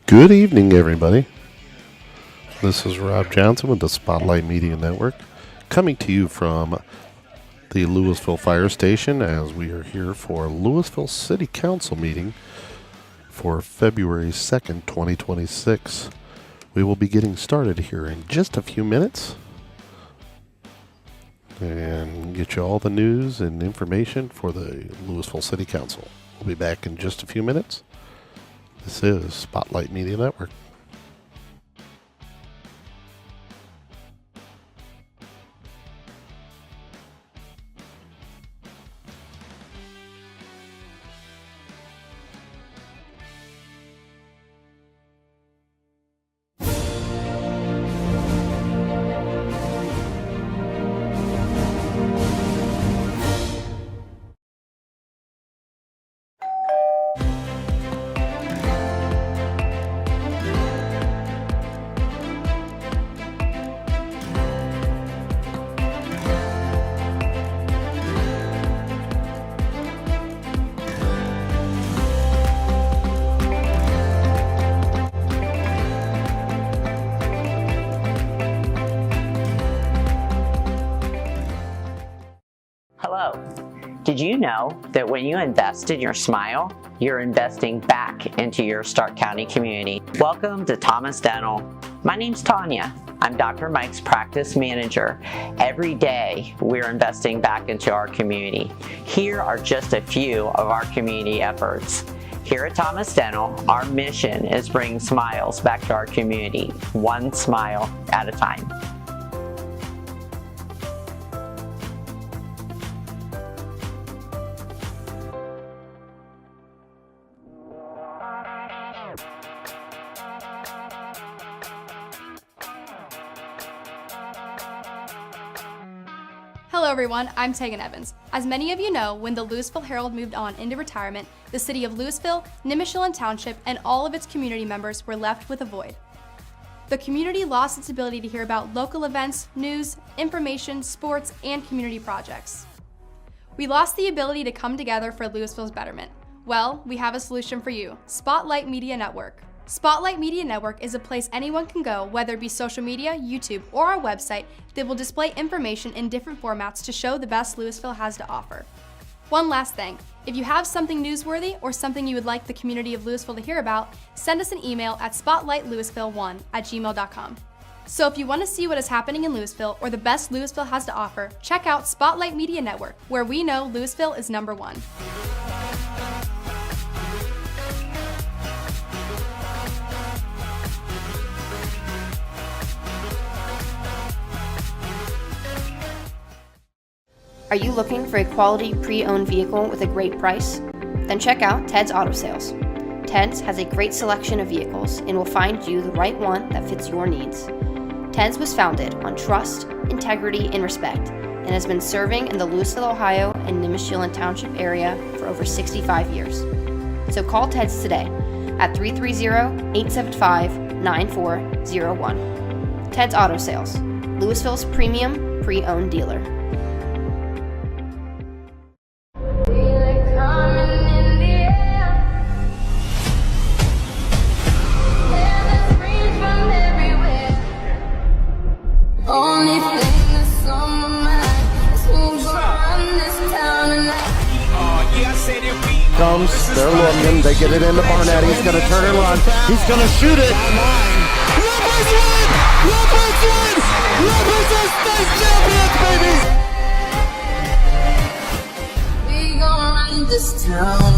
Good evening, everybody. This is Rob Johnson with the Spotlight Media Network, coming to you from the Louisville Fire Station as we are here for Louisville City Council meeting for February 2nd, 2026. We will be getting started here in just a few minutes and get you all the news and information for the Louisville City Council. We'll be back in just a few minutes. This is Spotlight Media Network. Hello. Did you know that when you invest in your smile, you're investing back into your Stark County community? Welcome to Thomas Dental. My name's Tanya. I'm Dr. Mike's practice manager. Every day, we're investing back into our community. Here are just a few of our community efforts. Here at Thomas Dental, our mission is bringing smiles back to our community, one smile at a time. Hello everyone, I'm Tegan Evans. As many of you know, when the Louisville Herald moved on into retirement, the city of Louisville, Nimishillen Township, and all of its community members were left with a void. The community lost its ability to hear about local events, news, information, sports, and community projects. We lost the ability to come together for Louisville's betterment. Well, we have a solution for you, Spotlight Media Network. Spotlight Media Network is a place anyone can go, whether it be social media, YouTube, or our website, that will display information in different formats to show the best Louisville has to offer. One last thing, if you have something newsworthy or something you would like the community of Louisville to hear about, send us an email at spotlightlouisville1@gmail.com. So if you want to see what is happening in Louisville or the best Louisville has to offer, check out Spotlight Media Network, where we know Louisville is number one. Are you looking for a quality pre-owned vehicle with a great price? Then check out Ted's Auto Sales. Ted's has a great selection of vehicles and will find you the right one that fits your needs. Ted's was founded on trust, integrity, and respect, and has been serving in the Louisville, Ohio, and Nimishillen Township area for over 65 years. So call Ted's today at 330-875-9401. Ted's Auto Sales, Louisville's premium pre-owned dealer. They're looking, they get it into Barnett, he's going to turn and run, he's going to shoot it. Leopards win! Leopards win! Leopards are state champions, baby! We gon' run this town.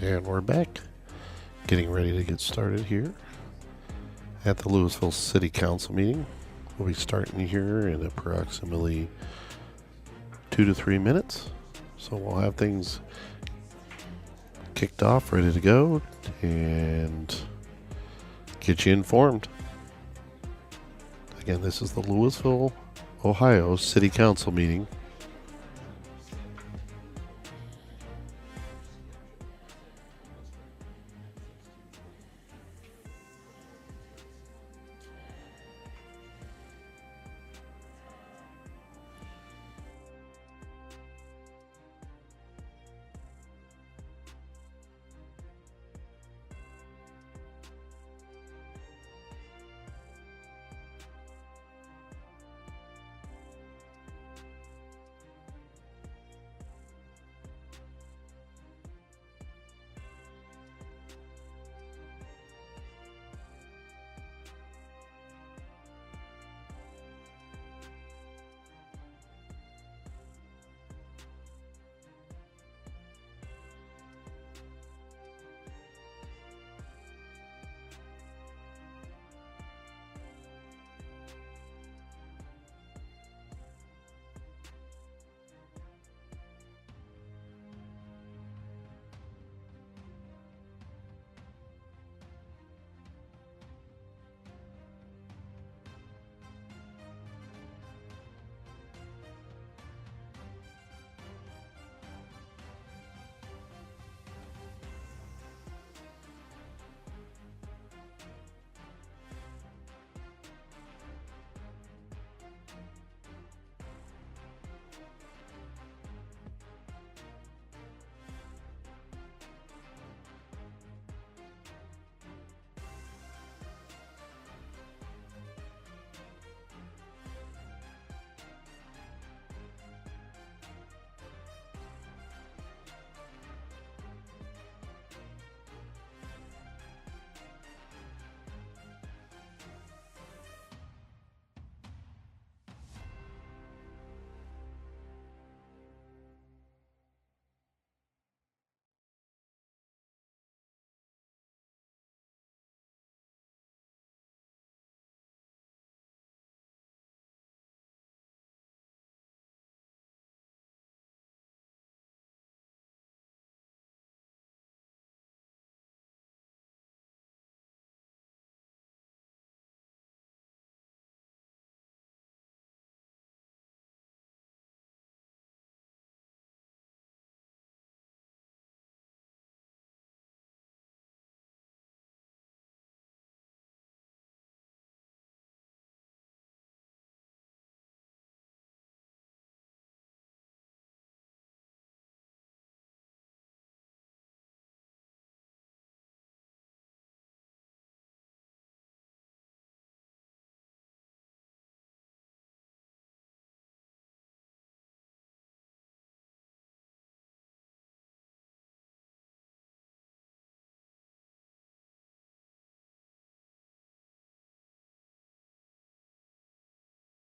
And we're back, getting ready to get started here at the Louisville City Council meeting. We'll be starting here in approximately 2 to 3 minutes. So we'll have things kicked off, ready to go, and get you informed. Again, this is the Louisville, Ohio City Council meeting.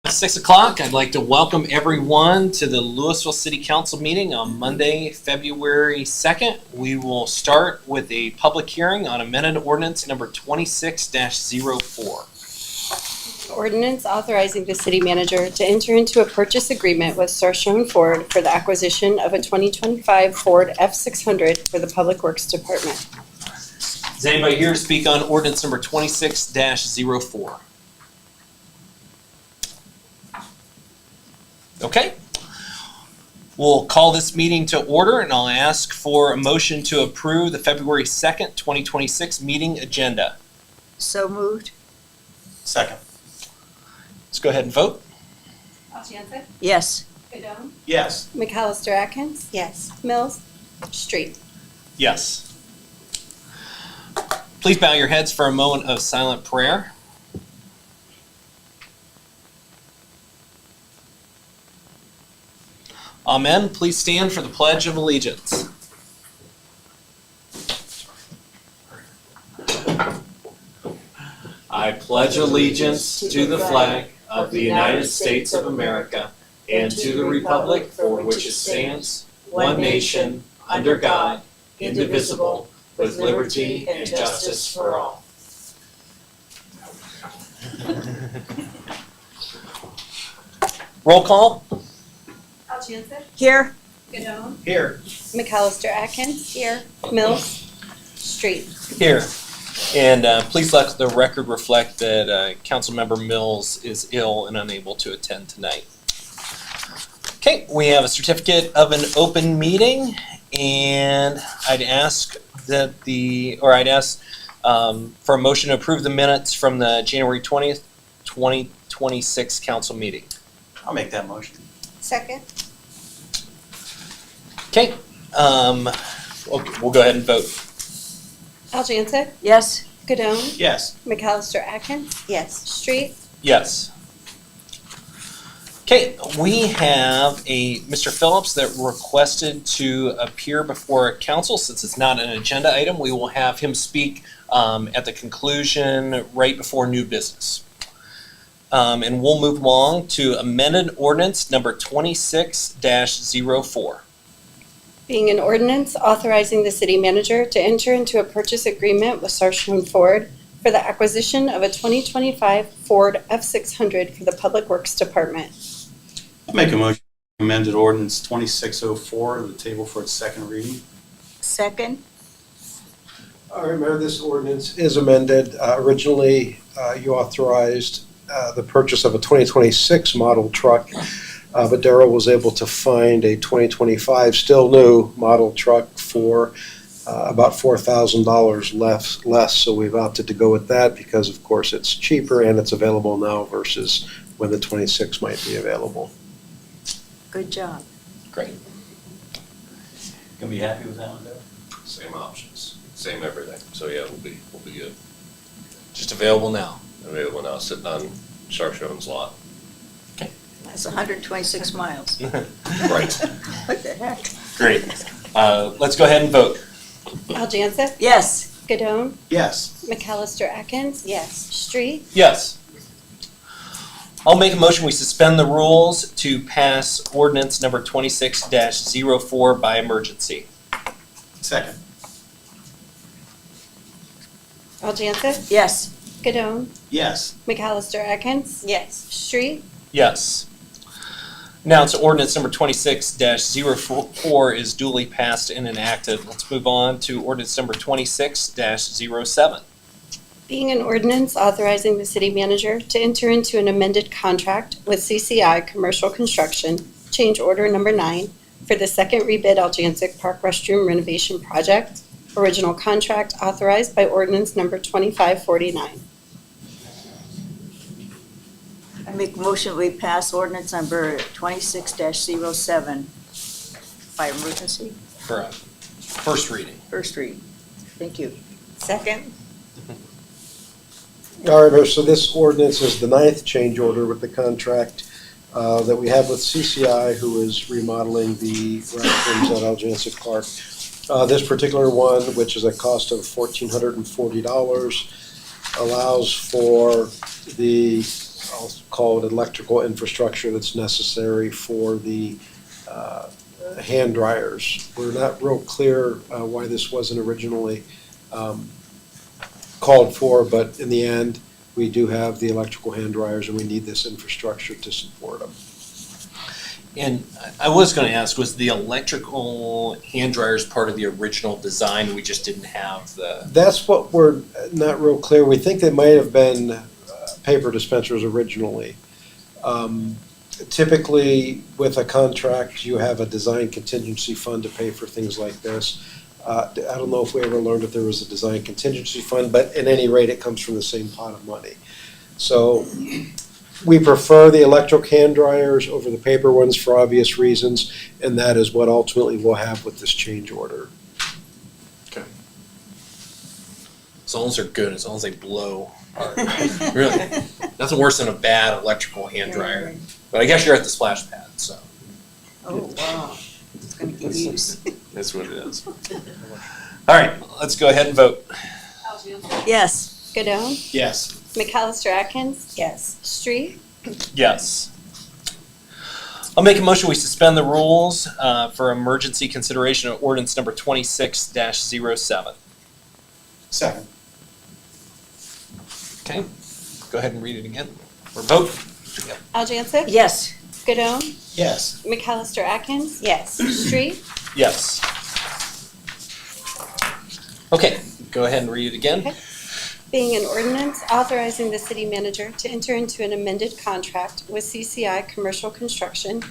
At 6 o'clock, I'd like to welcome everyone to the Louisville City Council meeting on Monday, February 2nd. We will start with a public hearing on amended ordinance number 26-04. Ordinance authorizing the city manager to enter into a purchase agreement with Sarshone Ford for the acquisition of a 2025 Ford F600 for the Public Works Department. Is anybody here to speak on ordinance number 26-04? Okay. We'll call this meeting to order, and I'll ask for a motion to approve the February 2nd, 2026 meeting agenda. So moved. Second. Let's go ahead and vote. Alciente, Yes. Cadone, Yes. McAllister Atkins, Yes. Mills, Street. Yes. Please bow your heads for a moment of silent prayer. Amen. Please stand for the Pledge of Allegiance. I pledge allegiance to the flag of the United States of America and to the republic for which it stands, one nation, under God, indivisible, with liberty and justice for all. Roll call. Aljanza. Here. Gadone. Here. McAllister Atkins. Here. Mills. Street. Here. And please let the record reflect that Councilmember Mills is ill and unable to attend tonight. Okay, we have a certificate of an open meeting, and I'd ask for a motion to approve the minutes from the January 20th, 2026 council meeting. I'll make that motion. Second. Okay, we'll go ahead and vote. Aljanza. Yes. Gadone. Yes. McAllister Atkins. Yes. Street. Yes. Okay, we have a Mr. Phillips that requested to appear before council. Since it's not an agenda item, we will have him speak at the conclusion right before new business. And we'll move along to amended ordinance number 26-04. Being an ordinance authorizing the city manager to enter into a purchase agreement with Sarshone Ford for the acquisition of a 2025 Ford F600 for the Public Works Department. I'll make a motion to amended ordinance 2604 to the table for its second reading. Second. All right, Mayor, this ordinance is amended. Originally, you authorized the purchase of a 2026 model truck, but Darrell was able to find a 2025 still new model truck for about $4,000 less. So we've opted to go with that because, of course, it's cheaper and it's available now versus when the 26 might be available. Good job. Great. Gonna be happy with that one, Dale? Same options, same everything. So yeah, we'll be good. Just available now. Available now, sitting on Sarshone's lot. That's 126 miles. Right. What the heck? Great. Let's go ahead and vote. Aljanza. Yes. Gadone. Yes. McAllister Atkins. Yes. Street. Yes. I'll make a motion we suspend the rules to pass ordinance number 26-04 by emergency. Second. Aljanza. Yes. Gadone. Yes. McAllister Atkins. Yes. Street. Yes. Now it's ordinance number 26-04 is duly passed and enacted. Let's move on to ordinance number 26-07. Being an ordinance authorizing the city manager to enter into an amended contract with CCI Commercial Construction, change order number 9, for the second rebid Aljancic Park restroom renovation project, original contract authorized by ordinance number 2549. I make a motion we pass ordinance number 26-07 by emergency. For a first reading. First read. Thank you. Second. All right, Mayor, so this ordinance is the 9th change order with the contract that we have with CCI, who is remodeling the restrooms at Aljancic Park. This particular one, which is a cost of $1,440, allows for the, I'll call it electrical infrastructure that's necessary for the hand dryers. We're not real clear why this wasn't originally called for, but in the end, we do have the electrical hand dryers and we need this infrastructure to support them. And I was going to ask, was the electrical hand dryers part of the original design? We just didn't have the... That's what we're not real clear. We think they might have been paper dispensers originally. Typically, with a contract, you have a design contingency fund to pay for things like this. I don't know if we ever learned if there was a design contingency fund, but at any rate, it comes from the same pot of money. So we prefer the electric hand dryers over the paper ones for obvious reasons, and that is what ultimately we'll have with this change order. Okay. As long as they're good, as long as they blow hard. Really. Nothing worse than a bad electrical hand dryer. But I guess you're at the splash pad, so. Oh, wow. It's going to get used. That's what it is. All right, let's go ahead and vote. Yes. Gadone. Yes. McAllister Atkins. Yes. Street. Yes. I'll make a motion we suspend the rules for emergency consideration of ordinance number 26-07. Second. Okay, go ahead and read it again. Or vote? Aljansic? Yes. Gadone? Yes. McAllister Atkins? Yes. Street? Yes. Okay, go ahead and read it again. Okay. Being an ordinance authorizing the city manager to enter into an amended contract with CCI Commercial Construction,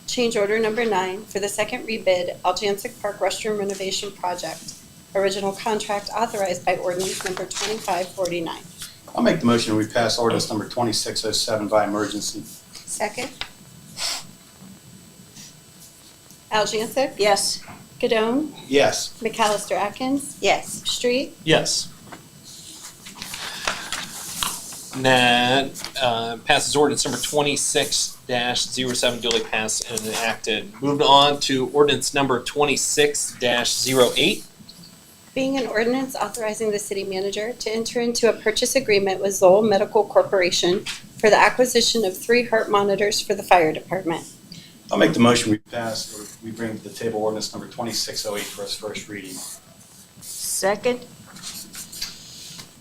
change order number 9 for the second rebid Aljansic Park restroom renovation project. Original contract authorized by ordinance number 2549. I'll make the motion we pass ordinance number 2607 by emergency. Second. Aljansic? Yes. Gadone? Yes. McAllister Atkins? Yes. Street? Yes. And that passes ordinance number 26-07, duly passed and enacted. Moved on to ordinance number 26-08. Being an ordinance authorizing the city manager to enter into a purchase agreement with Zoll Medical Corporation for the acquisition of 3 heart monitors for the fire department. I'll make the motion we pass, or we bring to the table ordinance number 2608 for its first reading. Second?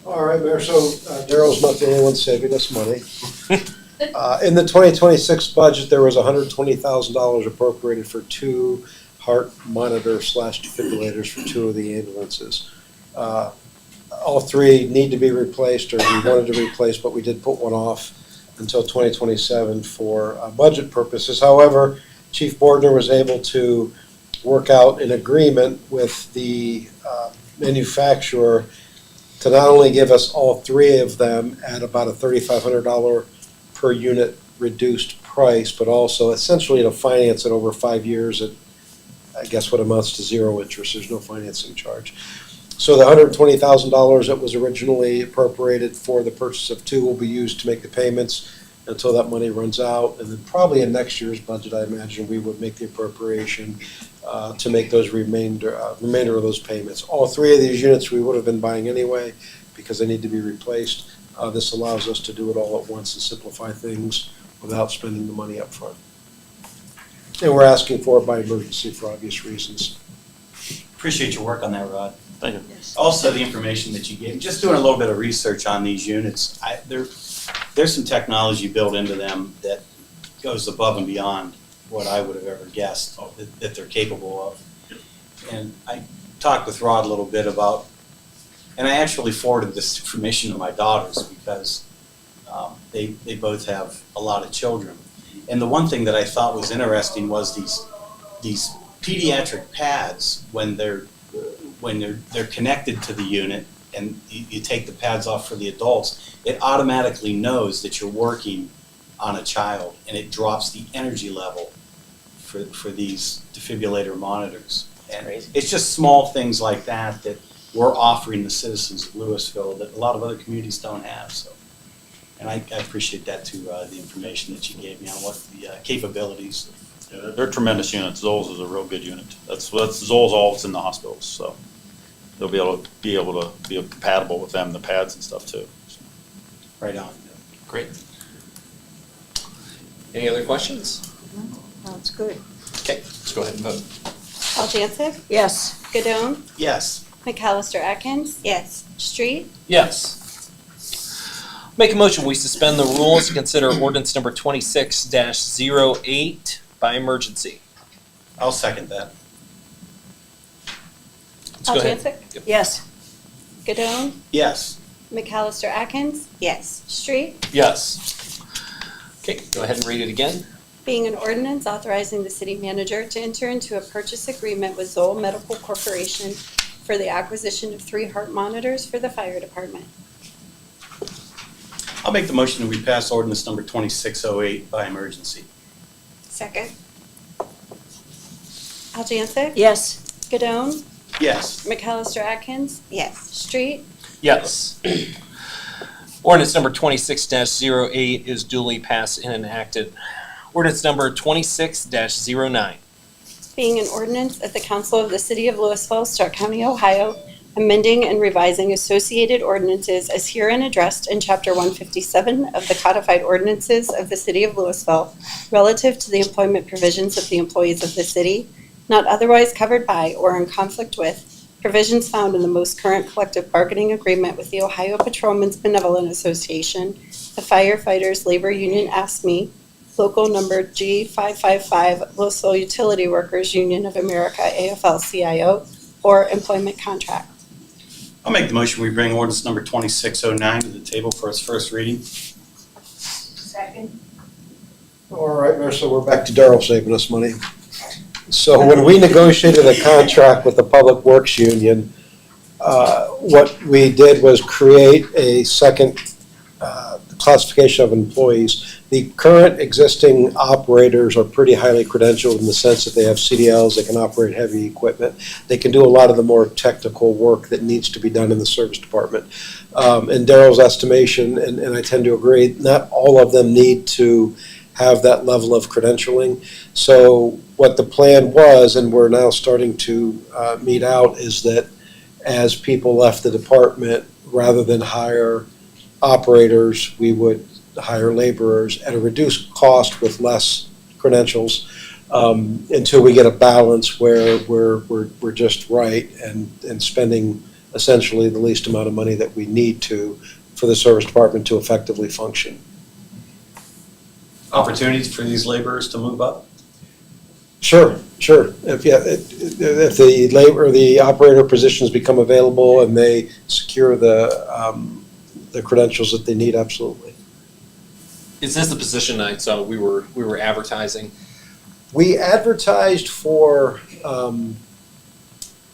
All right, Mayor, so Daryl's not the only one saving us money. In the 2026 budget, there was $120,000 appropriated for 2 heart monitor/defibrillators for 2 of the ambulances. All 3 need to be replaced, or we wanted to replace, but we did put one off until 2027 for budget purposes. However, Chief Bordner was able to work out an agreement with the manufacturer to not only give us all 3 of them at about a $3,500 per unit reduced price, but also essentially to finance it over 5 years at, I guess, what amounts to 0 interest. There's no financing charge. So the $120,000 that was originally appropriated for the purchase of 2 will be used to make the payments until that money runs out. And then probably in next year's budget, I imagine we would make the appropriation to make those remainder of those payments. All 3 of these units we would have been buying anyway because they need to be replaced. This allows us to do it all at once and simplify things without spending the money up front. And we're asking for it by emergency for obvious reasons. Appreciate your work on that, Rod. Thank you. Yes. Also, the information that you gave, just doing a little bit of research on these units, there's some technology built into them that goes above and beyond what I would have ever guessed that they're capable of. And I talked with Rod a little bit about, and I actually forwarded this information to my daughters because they both have a lot of children. And the one thing that I thought was interesting was these pediatric pads when they're connected to the unit and you take the pads off for the adults, it automatically knows that you're working on a child and it drops the energy level for these defibrillator monitors. And it's just small things like that that we're offering the citizens of Louisville that a lot of other communities don't have. So, and I appreciate that too, the information that you gave me on what the capabilities. Yeah, they're tremendous units. Zoll's is a real good unit. That's Zoll's all that's in the hospitals, so they'll be able to be compatible with them, the pads and stuff too. So. Right on. Great. Any other questions? Sounds good. Okay, let's go ahead and vote. Aljansic? Yes. Gadone? Yes. McAllister Atkins? Yes. Street? Yes. Make a motion, we suspend the rules to consider ordinance number 26-08 by emergency. I'll second that. Let's go ahead. Aljansic? Yep. Yes. Gadone? Yes. McAllister Atkins? Yes. Street? Yes. Okay, go ahead and read it again. Being an ordinance authorizing the city manager to enter into a purchase agreement with Zoll Medical Corporation for the acquisition of 3 heart monitors for the fire department. I'll make the motion that we pass ordinance number 2608 by emergency. Second. Aljansic? Yes. Gadone? Yes. McAllister Atkins? Yes. Street? Yes. Ordinance number 26-08 is duly passed and enacted. Ordinance number 26-09. Being an ordinance of the Council of the City of Louisville, Stark County, Ohio, amending and revising associated ordinances as herein addressed in Chapter 157 of the Codified Ordinances of the City of Louisville relative to the employment provisions of the employees of the city, not otherwise covered by or in conflict with provisions found in the most current collective bargaining agreement with the Ohio Patrolmen's Benevolent Association, the Firefighters Labor Union AFSCME, Local Number G555, Louisville Utility Workers Union of America, AFL-CIO, or employment contract. I'll make the motion, we bring ordinance number 2609 to the table for its first reading. Second. All right, Mayor, so we're back to Darrell saving us money. So when we negotiated a contract with the Public Works Union, what we did was create a second classification of employees. The current existing operators are pretty highly credentialed in the sense that they have CDLs, they can operate heavy equipment, they can do a lot of the more technical work that needs to be done in the service department. In Darrell's estimation, and I tend to agree, not all of them need to have that level of credentialing. So what the plan was, and we're now starting to meet out, is that as people left the department, rather than hire operators, we would hire laborers at a reduced cost with less credentials until we get a balance where we're just right and spending essentially the least amount of money that we need to for the service department to effectively function. Opportunities for these laborers to move up? Sure. If the labor, the operator positions become available and they secure the credentials that they need, absolutely. Is this the position I saw we were advertising? We advertised for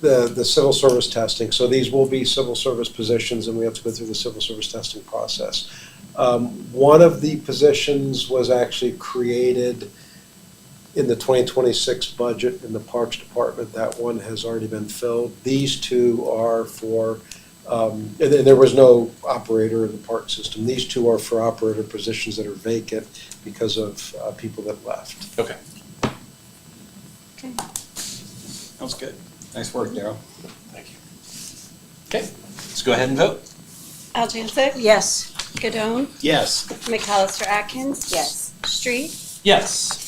the civil service testing, so these will be civil service positions, and we have to go through the civil service testing process. One of the positions was actually created in the 2026 budget in the Parks Department. That one has already been filled. These two are for, and there was no operator in the park system. These two are for operator positions that are vacant because of people that left. Okay. That was good. Nice work, Darrell. Thank you. Okay, let's go ahead and vote. Aljansic? Yes. Gadone? Yes. McAllister Atkins? Yes. Street? Yes.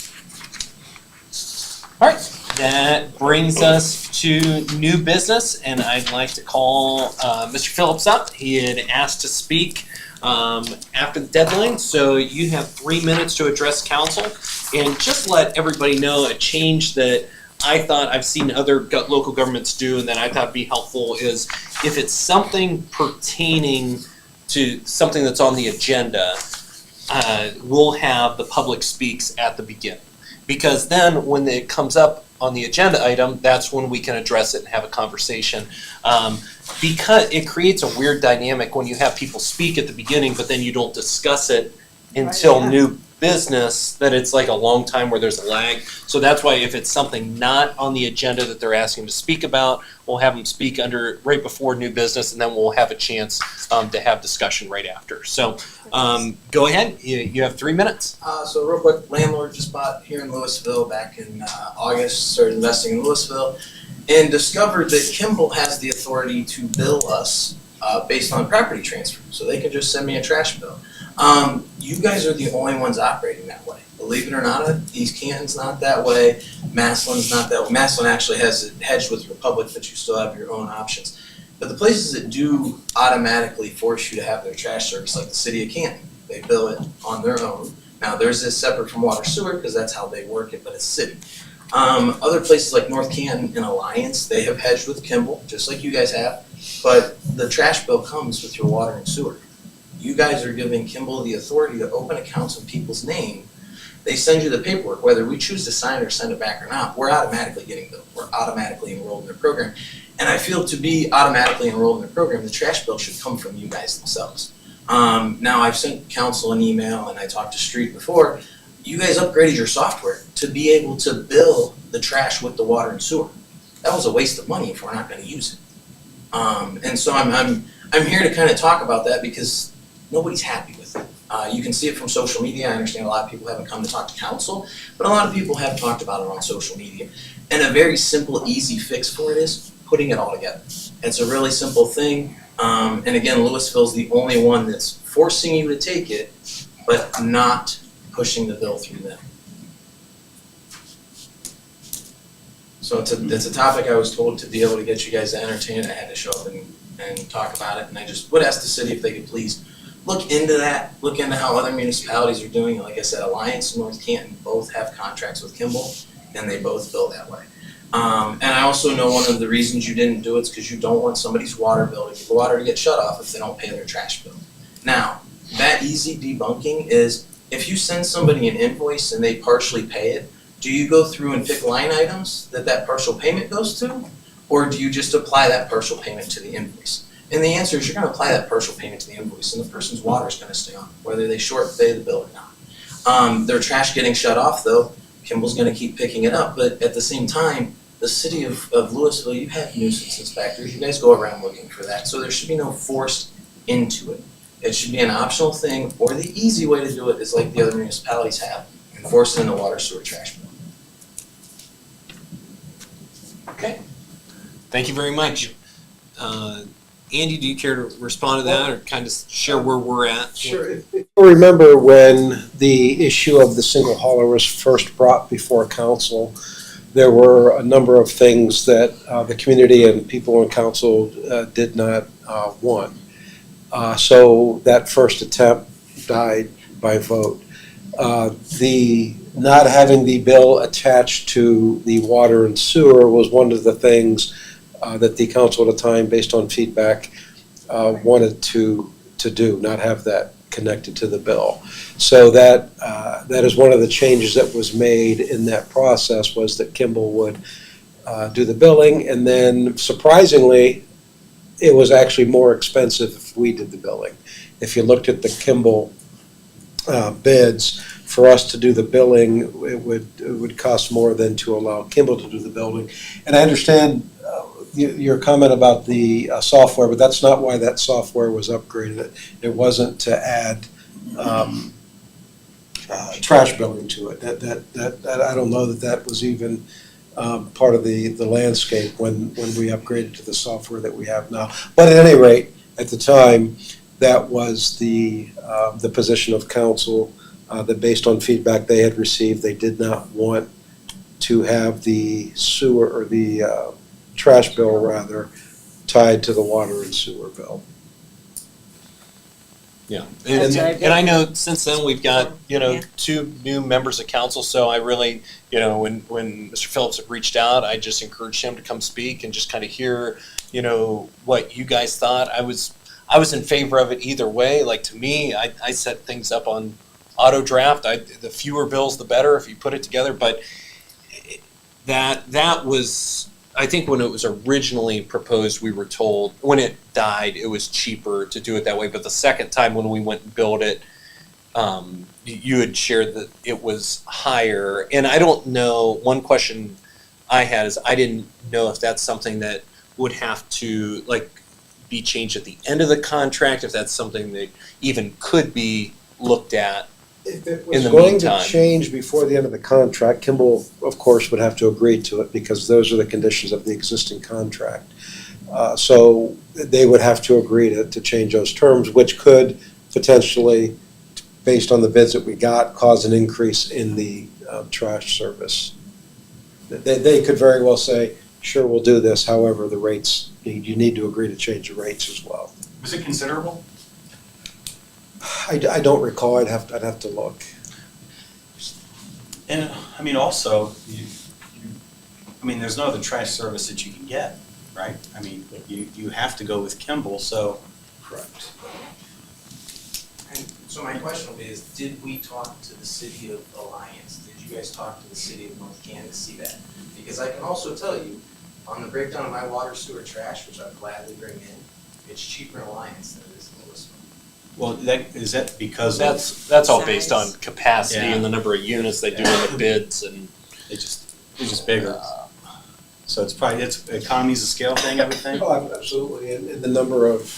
All right, that brings us to new business, and I'd like to call Mr. Phillips up. He had asked to speak after the deadline, so you have 3 minutes to address council. And just let everybody know a change that I thought I've seen other local governments do and that I thought would be helpful is if it's something pertaining to something that's on the agenda, we'll have the public speaks at the beginning. Because then when it comes up on the agenda item, that's when we can address it and have a conversation. Because it creates a weird dynamic when you have people speak at the beginning, but then you don't discuss it until new business, that it's like a long time where there's a lag. So that's why if it's something not on the agenda that they're asking to speak about, we'll have them speak under right before new business, and then we'll have a chance to have discussion right after. So go ahead, you have 3 minutes. So real quick, landlord just bought here in Louisville back in August, started investing in Louisville, and discovered that Kimball has the authority to bill us based on property transfer. So they can just send me a trash bill. You guys are the only ones operating that way. Believe it or not, East Canton's not that way. Massillon's not that way. Massillon actually has it hedged with Republic, but you still have your own options. But the places that do automatically force you to have their trash service, like the city of Canton, they bill it on their own. Now, theirs is separate from water sewer because that's how they work it, but it's city. Other places like North Canton and Alliance, they have hedged with Kimball, just like you guys have, but the trash bill comes with your water and sewer. You guys are giving Kimball the authority to open accounts in people's name. They send you the paperwork, whether we choose to sign it or send it back or not, we're automatically getting billed. We're automatically enrolled in their program. And I feel to be automatically enrolled in their program, the trash bill should come from you guys themselves. Now, I've sent council an email, and I talked to Street before. You guys upgraded your software to be able to bill the trash with the water and sewer. That was a waste of money if we're not going to use it. And so I'm here to kind of talk about that because nobody's happy with it. You can see it from social media. I understand a lot of people haven't come to talk to council, but a lot of people have talked about it on social media. And a very simple, easy fix for it is putting it all together. It's a really simple thing. And again, Louisville's the only one that's forcing you to take it, but not pushing the bill through them. So it's a topic I was told to be able to get you guys to entertain. I had to show up and talk about it, and I just would ask the city if they could please look into that, look into how other municipalities are doing it. Like I said, Alliance and North Canton both have contracts with Kimball, and they both bill that way. And I also know one of the reasons you didn't do it is because you don't want somebody's water bill, the water to get shut off if they don't pay their trash bill. Now, that easy debunking is if you send somebody an invoice and they partially pay it, do you go through and pick line items that partial payment goes to? Or do you just apply that partial payment to the invoice? And the answer is you're gonna apply that partial payment to the invoice, and the person's water is gonna stay on, whether they short pay the bill or not. Their trash getting shut off though, Kimball's gonna keep picking it up, but at the same time, the city of Louisville, you have nuisance inspectors, you guys go around looking for that, so there should be no forced into it. It should be an optional thing, or the easy way to do it is like the other municipalities have, enforce it in the water sewer trash bill. Okay, thank you very much. Andy, do you care to respond to that or kind of share where we're at? Sure. If you remember when the issue of the single hauler was first brought before council, there were a number of things that the community and people in council did not want. So that first attempt died by vote. The not having the bill attached to the water and sewer was one of the things that the council at the time, based on feedback, wanted to do, not have that connected to the bill. So that is one of the changes that was made in that process, was that Kimball would do the billing, and then surprisingly, it was actually more expensive if we did the billing. If you looked at the Kimball bids, for us to do the billing, it would cost more than to allow Kimball to do the billing. And I understand your comment about the software, but that's not why that software was upgraded. It wasn't to add trash billing to it. That I don't know that was even part of the landscape when we upgraded to the software that we have now. But at any rate, at the time, that was the position of council, that based on feedback they had received, they did not want to have the sewer, or the trash bill rather, tied to the water and sewer bill. Yeah, and I know since then we've got, two new members of council, so I really, when Mr. Phillips had reached out, I just encouraged him to come speak and just kind of hear, what you guys thought. I was in favor of it either way. Like, to me, I set things up on auto draft. The fewer bills, the better if you put it together, but that was, I think when it was originally proposed, we were told, when it died, it was cheaper to do it that way. But the second time when we went and built it, you had shared that it was higher. And I don't know, one question I had is I didn't know if that's something that would have to be changed at the end of the contract, if that's something that even could be looked at. If it was going to change before the end of the contract, Kimball, of course, would have to agree to it, because those are the conditions of the existing contract. So they would have to agree to change those terms, which could potentially, based on the bids that we got, cause an increase in the trash service. They could very well say, sure, we'll do this, however, the rates, you need to agree to change the rates as well. Was it considerable? I don't recall. I'd have to look. And I mean, also, there's no other trash service that you can get, right? I mean, you have to go with Kimball. So, correct. And so my question will be is, did we talk to the city of Alliance? Did you guys talk to the city of North Canton to see that? Because I can also tell you, on the breakdown of my water, sewer, trash, which I'll gladly bring in, it's cheaper in Alliance than it is in Louisville. well, is that because that's all based on capacity and the number of units they do in the bids, and it's just bigger. So it's economies of scale thing, I would think. Oh, absolutely, and the number of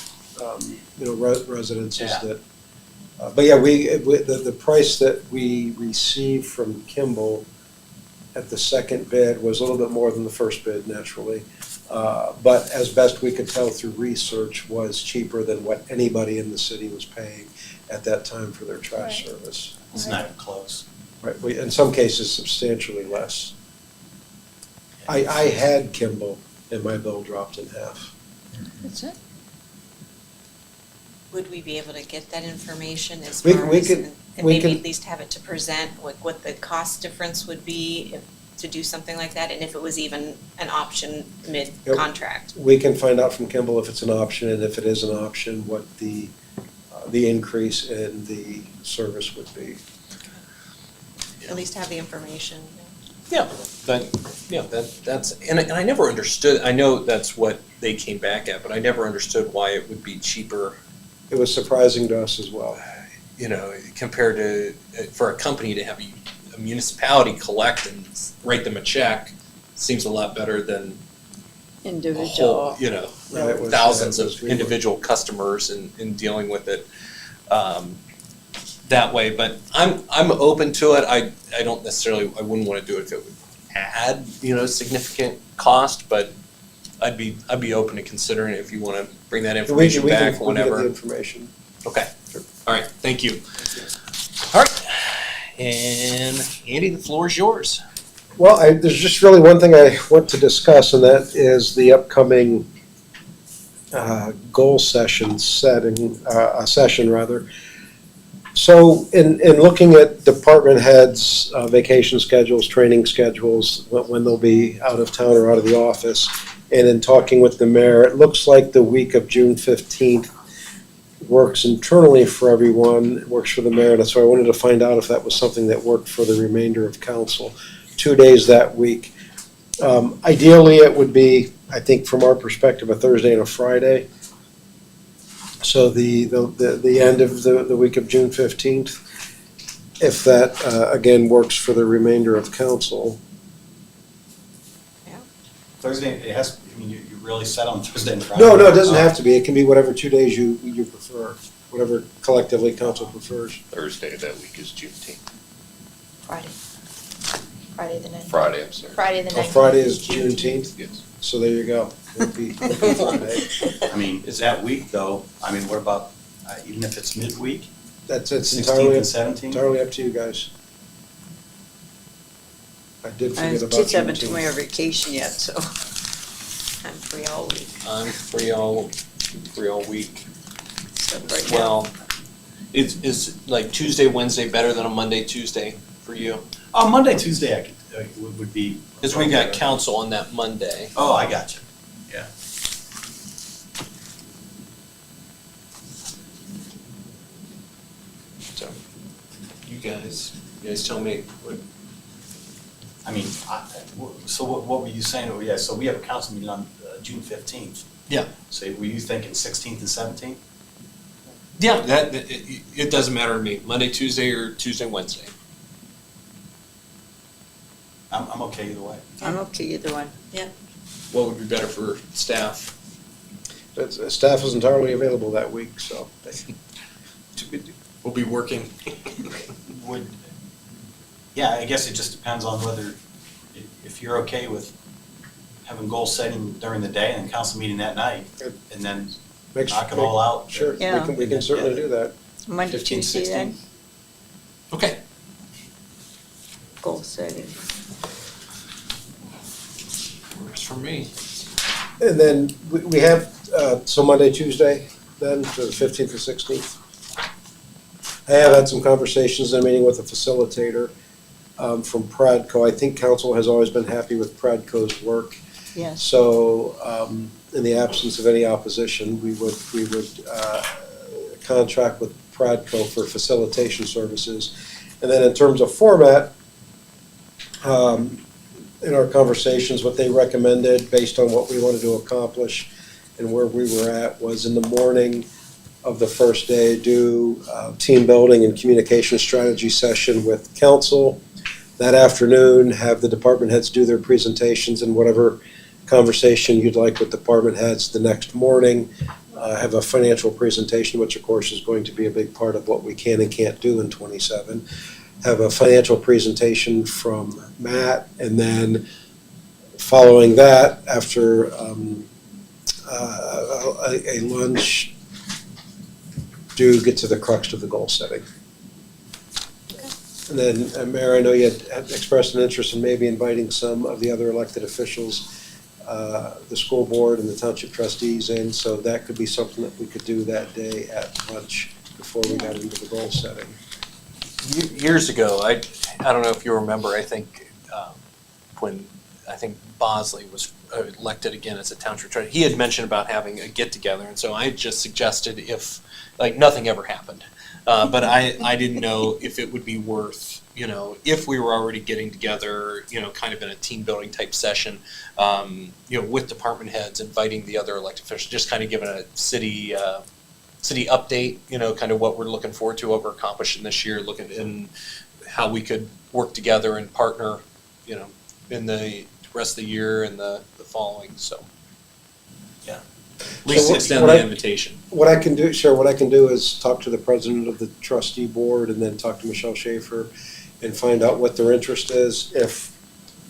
residences that. But yeah, the price that we received from Kimball at the second bid was a little bit more than the first bid, naturally. But as best we could tell through research, was cheaper than what anybody in the city was paying at that time for their trash service. It's not even close. Right, in some cases substantially less. I had Kimball and my bill dropped in half. That's it. Would we be able to get that information as We- far we as, could- and we maybe could- at least have it to present, like what the cost difference would be if, to do something like that, and if it was even an option mid-contract? We can find out from Kimball if it's an option, and if it is an option, what the increase in the service would be. At least have the information. Yeah, that's, and I never understood, I know that's what they came back at, but I never understood why it would be cheaper, It was surprising to us as well. you know, compared to, for a company to have a municipality collect and write them a check, seems a lot better than a whole, Individual. you know, Yeah, it was- thousands yeah, it was of really- individual customers and dealing with it that way. But I'm open to it. I don't necessarily, I wouldn't want to do it if it would add, you know, significant cost, but I'd be open to considering it if you want to bring that information back We can whenever. get the information. Okay, all right, thank you. All right, and Andy, the floor is yours. Well, there's just really one thing I want to discuss, and that is the upcoming goal session session rather. So in looking at department heads' vacation schedules, training schedules, when they'll be out of town or out of the office, and in talking with the mayor, it looks like the week of June 15th works internally for everyone, it works for the mayor, and so I wanted to find out if that was something that worked for the remainder of council. 2 days that week. Ideally, it would be, I think from our perspective, a Thursday and a Friday. So the end of the week of June 15th, if that, again, works for the remainder of council. Thursday, it has, I mean, you're really set on Thursday and Friday? No, it doesn't have to be. It can be whatever 2 days you prefer, whatever collectively council prefers. Thursday that week is Juneteenth. Friday. Friday the 19th. Friday, I'm sorry. Friday the 19th. Friday is Juneteenth, Yes. so there you go. It'd be Friday. I mean, is that week though, I mean, what about, even if it's midweek, It's 16th entirely, and 17th? entirely up to you guys. I did And forget about kids haven't took Juneteenth. my vacation yet, so. I'm free all week. I'm free all week. Except right now. Well, is like Tuesday, Wednesday better than a Monday, Tuesday for you? Oh, Monday, Tuesday, I could, would be. Because we got council on that Monday. Oh, I got you. Yeah. So, you guys tell me. I mean, so what were you saying? Oh, yeah, so we have a council meeting on June 15th. Yeah. So were you thinking 16th and 17th? Yeah, it doesn't matter to me. Monday, Tuesday, or Tuesday, Wednesday. I'm okay either way. I'm okay either one. What would be better for staff? Staff is entirely available that week, so. We'll be working. Would, yeah, I guess it just depends on whether, if you're okay with having goal setting during the day and then council meeting that night, and then knock it all out. Sure, Yeah. we can certainly do that. Monday, 15, Tuesday 16. then, Okay. goal setting. Works for me. And then we have, so Monday, Tuesday, then, for the 15th or 16th. I have had some conversations in a meeting with a facilitator from Pradco. I think council has always been happy with Pradco's work. Yes. So, in the absence of any opposition, we would contract with Pradco for facilitation services. And then in terms of format, in our conversations, what they recommended based on what we wanted to accomplish and where we were at was in the morning of the first day, do team building and communication strategy session with council. That afternoon, have the department heads do their presentations and whatever conversation you'd like with department heads. The next morning, have a financial presentation, which of course is going to be a big part of what we can and can't do in '27. Have a financial presentation from Matt, and then following that, after a lunch, do get to the crux of the goal setting. And then, Mayor, I know you had expressed an interest in maybe inviting some of the other elected officials, the school board and the township trustees in, so that could be something that we could do that day at lunch before we got into the goal setting. Years ago, I don't know if you remember, I think when I think Bosley was elected again as a township treasurer, he had mentioned about having a get-together, and so I just suggested if, like, nothing ever happened. But I didn't know if it would be worth, if we were already getting together, kind of in a team building type session, with department heads, inviting the other elected officials, just kind of giving a city update, kind of what we're looking forward to, what we're accomplishing this year, looking in how we could work together and partner, in the rest of the year and the following, so. Yeah. At least So extend the invitation. What I can do is talk to the president of the trustee board and then talk to Michelle Schaefer and find out what their interest is. If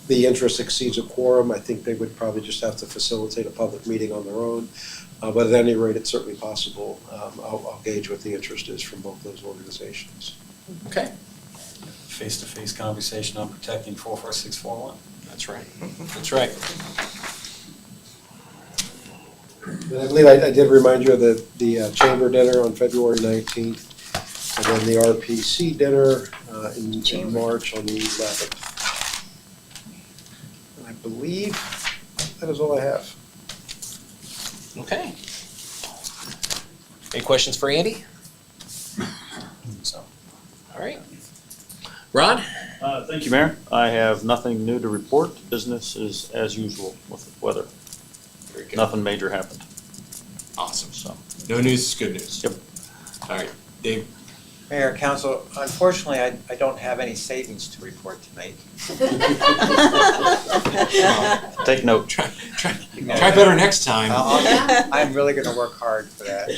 the interest exceeds a quorum, I think they would probably just have to facilitate a public meeting on their own. But at any rate, it's certainly possible. I'll gauge what the interest is from both those organizations. Okay. Face-to-face conversation on protecting 44641. That's right. That's right. And I believe I did remind you of the chamber dinner on February 19th, and then the RPC dinner in March on the 11th. And I believe that is all I have. Okay. Any questions for Andy? So, all right. Rod? Thank you, Mayor. I have nothing new to report. Business is as usual with the weather. Very good. Nothing major happened. Awesome. So, No news is good news. Yep. All right. Dave? Mayor, Council, unfortunately, I don't have any savings to report tonight. take note. Try better next time. I'm really going to work hard for that.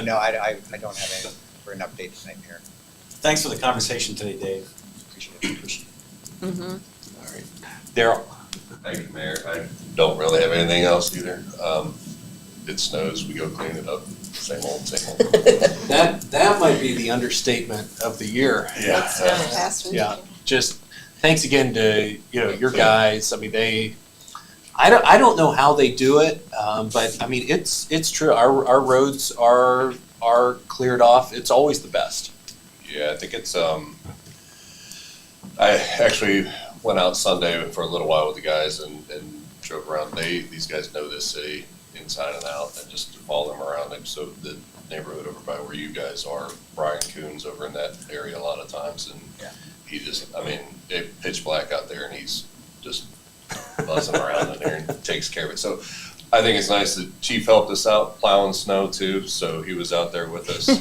No, I don't have any for an update tonight, Mayor. Thanks for the conversation today, Dave. Appreciate it. All right. Daryl? Thank you, Mayor. I don't really have anything else either. It snows, we go clean it up. Same old, same old. That might be the understatement of the year. Yeah. Yeah. Just thanks again to your guys. I mean, I don't know how they do it, but I mean it's true. Our roads are cleared off. It's always the best. Yeah, I think it's I actually went out Sunday for a little while with the guys and drove around. These guys know this city inside and out, and just to follow them around. And so the neighborhood over by where you guys are, Brian Coon's over in that area a lot of times, and he just, I mean, it's pitch black out there, and he's just buzzing around in there and takes care of it. So I think it's nice that Chief helped us out plowing snow too, so he was out there with us. I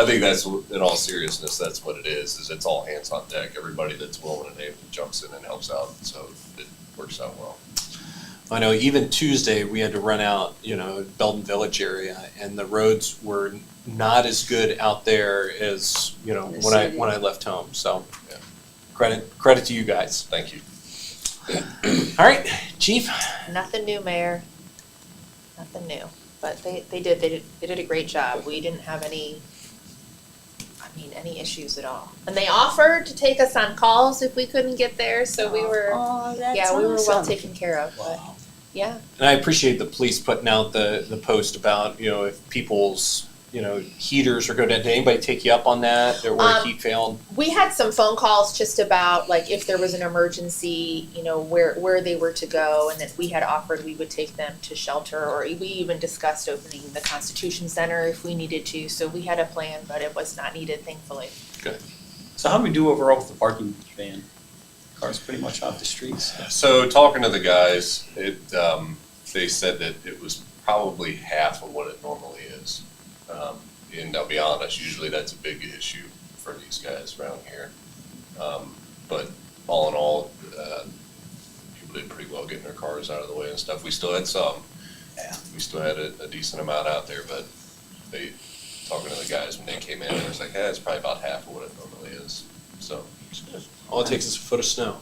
think that's in all seriousness, that's what it is it's all hands on deck. Everybody that's willing and able jumps in and helps out, so it works out well. I know even Tuesday we had to run out, Belden Village area, and the roads were not as good out there as, when I left home. So yeah. Credit to you guys. Thank you. All right, Chief. Nothing new, Mayor. Nothing new. But they did a great job. We didn't have any issues at all. And they offered to take us on calls if we couldn't get there, so we were we were well taken care of. But yeah. And I appreciate the police putting out the post about, if people's, heaters are good. Did anybody take you up on that, or where heat failed? We had some phone calls just about like if there was an emergency, where they were to go, and that we had offered we would take them to shelter, or we even discussed opening the Constitution Center if we needed to. So we had a plan, but it was not needed, thankfully. Good. So how do we do overall with the parking ban? Cars pretty much off the streets. So talking to the guys, they said that it was probably half of what it normally is. And I'll be honest, usually that's a big issue for these guys around here. But all in all, people did pretty well getting their cars out of the way and stuff. We still had some. Yeah. We still had a decent amount out there, but talking to the guys when they came in, it was like, it's probably about half of what it normally is. So all it takes is a foot of snow.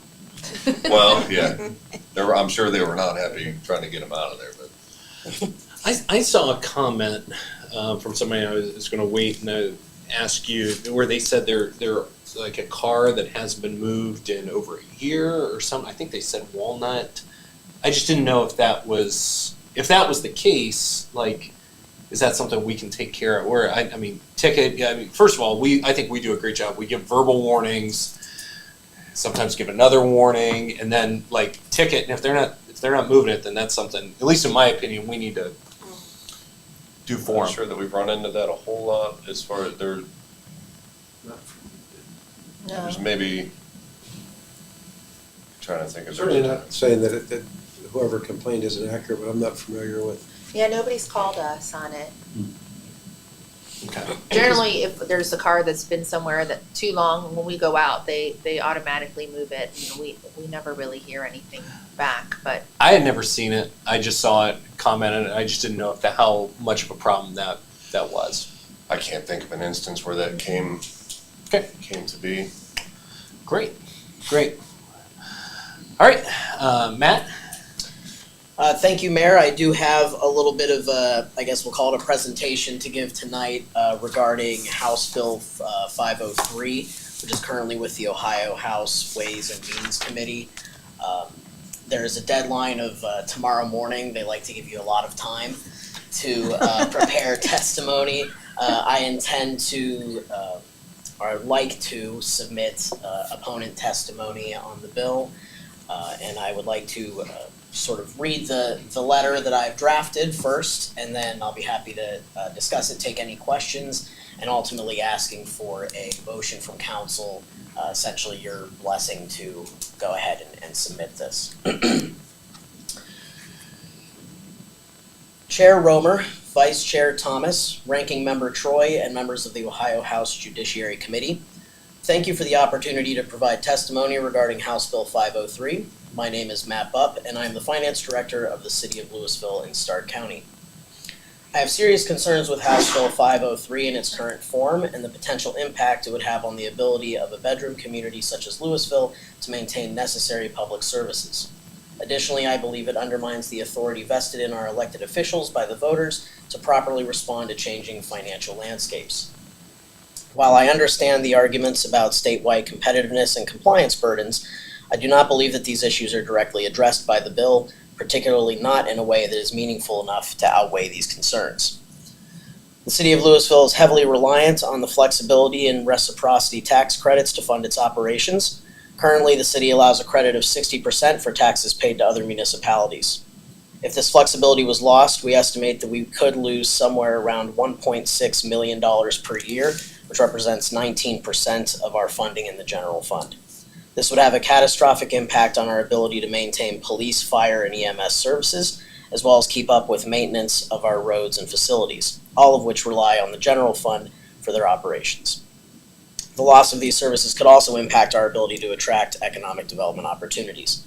Well, yeah. I'm sure they were not happy trying to get them out of there, but I saw a comment from somebody I was going to wait, and ask you, where they said they're like a car that hasn't been moved in over a year or something. I think they said Walnut. I just didn't know if that was the case. Like, is that something we can take care of? Or I mean, ticket. Yeah, I mean, first of all, I think we do a great job. We give verbal warnings, sometimes give another warning, and then like ticket. And if they're not moving it, then that's something. At least in my opinion, we need to do for I'm them. not sure that we've run into that a whole lot as far as there's maybe, trying to think of. Certainly not saying that whoever complained is inaccurate, but I'm not familiar with. Yeah, nobody's called us on it. Okay. Generally, if there's a car that's been somewhere that too long, when we go out, they automatically move it. We never really hear anything back, but. I had never seen it. I just saw it, commented, and I just didn't know how much of a problem that was. I can't think of an instance where that came to be. Great. All right, Matt? Thank you, Mayor. I do have a little bit of I guess we'll call it a presentation to give tonight regarding House Bill 503, which is currently with the Ohio House Ways and Means Committee. There is a deadline of tomorrow morning. They like to give you a lot of time to prepare testimony. I intend to, or I'd like to submit opponent testimony on the bill, and I would like to sort of read the letter that I've drafted first, and then I'll be happy to discuss it, take any questions, and ultimately asking for a motion from council, essentially your blessing to go ahead and submit this. Chair Romer, Vice Chair Thomas, Ranking Member Troy, and members of the Ohio House Judiciary Committee, thank you for the opportunity to provide testimony regarding House Bill 503. My name is Matt Bupp, and I am the Finance Director of the City of Louisville in Stark County. I have serious concerns with House Bill 503 in its current form and the potential impact it would have on the ability of a bedroom community such as Louisville to maintain necessary public services. Additionally, I believe it undermines the authority vested in our elected officials by the voters to properly respond to changing financial landscapes. While I understand the arguments about statewide competitiveness and compliance burdens, I do not believe that these issues are directly addressed by the bill, particularly not in a way that is meaningful enough to outweigh these concerns. The City of Louisville is heavily reliant on the flexibility and reciprocity tax credits to fund its operations. Currently, the city allows a credit of 60% for taxes paid to other municipalities. If this flexibility was lost, we estimate that we could lose somewhere around $1.6 million per year, which represents 19% of our funding in the general fund. This would have a catastrophic impact on our ability to maintain police, fire, and EMS services, as well as keep up with maintenance of our roads and facilities, all of which rely on the general fund for their operations. The loss of these services could also impact our ability to attract economic development opportunities.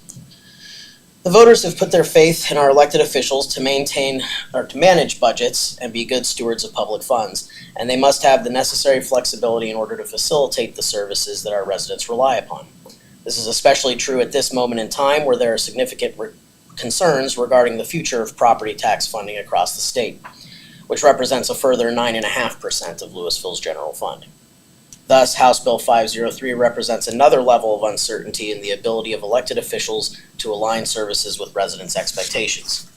The voters have put their faith in our elected officials to maintain or to manage budgets and be good stewards of public funds, and they must have the necessary flexibility in order to facilitate the services that our residents rely upon. This is especially true at this moment in time where there are significant concerns regarding the future of property tax funding across the state, which represents a further 9.5% of Louisville's general fund. Thus, House Bill 503 represents another level of uncertainty in the ability of elected officials to align services with residents' expectations.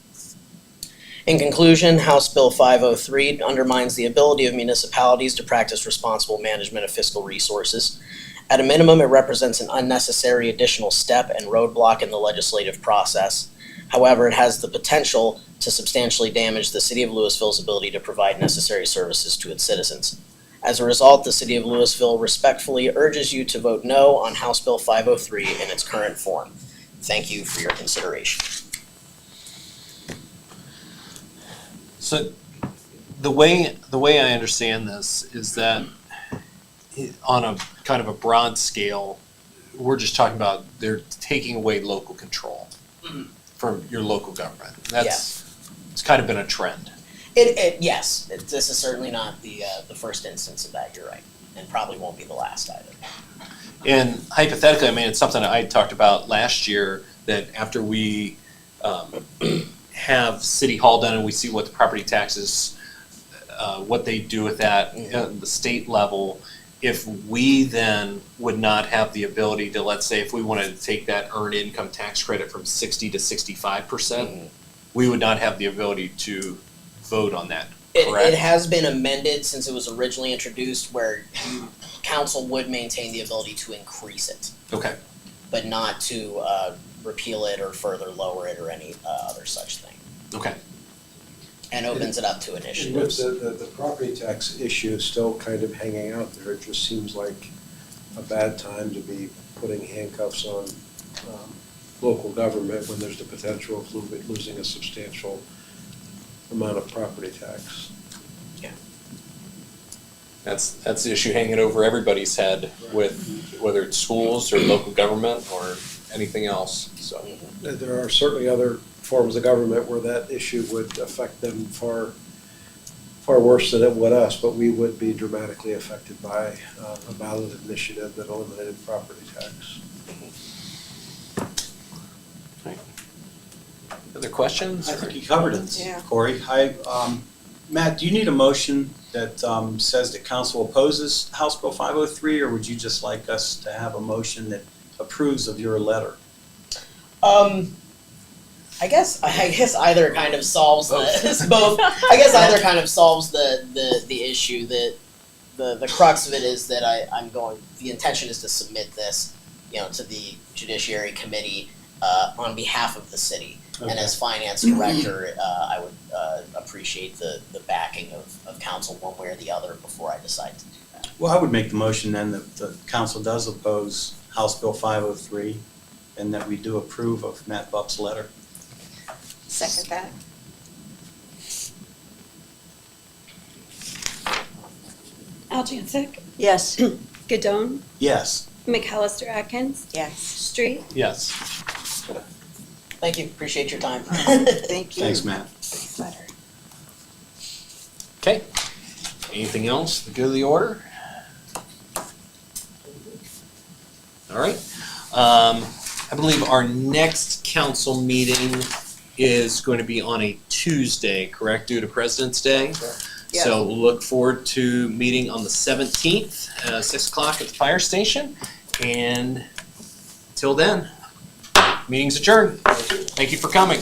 In conclusion, House Bill 503 undermines the ability of municipalities to practice responsible management of fiscal resources. At a minimum, it represents an unnecessary additional step and roadblock in the legislative process. However, it has the potential to substantially damage the City of Louisville's ability to provide necessary services to its citizens. As a result, the City of Louisville respectfully urges you to vote no on House Bill 503 in its current form. Thank you for your consideration. So the way I understand this is that on a kind of a broad scale, we're just talking about they're taking away local control from your local government. It's kind of been a trend. Yes, this is certainly not the first instance of that, you're right, and probably won't be the last either. And hypothetically, I mean, it's something that I talked about last year, that after we have City Hall done and we see what the property taxes what they do with that at the state level, if we then would not have the ability to, let's say, if we wanted to take that earned income tax credit from 60 to 65%, we would not have the ability to vote on that, correct? It has been amended since it was originally introduced, where council would maintain the ability to increase it, Okay. but not to repeal it or further lower it or any other such thing. Okay. And opens it up to And with initiatives. the property tax issue still kind of hanging out there, it just seems like a bad time to be putting handcuffs on local government when there's the potential of losing a substantial amount of property tax. That's the issue hanging over everybody's head with whether it's schools or local government or anything else, so. There are certainly other forms of government where that issue would affect them far worse than it would us, but we would be dramatically affected by a ballot initiative that eliminated property tax. Other questions? I think you covered it, Yeah. Corey. Matt, do you need a motion that says that council opposes House Bill 503, or would you just like us to have a motion that approves of your letter? I guess either kind of solves both. I guess either kind of solves the issue. That the crux of it is that the intention is to submit this, to the Judiciary Committee on behalf of the city. Okay. And as finance director, I would appreciate the backing of council one way or the other before I decide to do that. Well, I would make the motion then that the council does oppose House Bill 503 and that we do approve of Matt Buck's letter. Second that. Aljancic, Yes. Gadone, Yes. McAllister Atkins, Yes. Street. Yes. Thank you. Appreciate your time. Thank you. Thanks, Matt. Okay. Anything else to go to the order? All right. I believe our next council meeting is going to be on a Tuesday, correct, due to President's Day? Yes. So look forward to meeting on the 17th, 6 o'clock at the fire station. And till then, meeting's adjourned. Thank you for coming.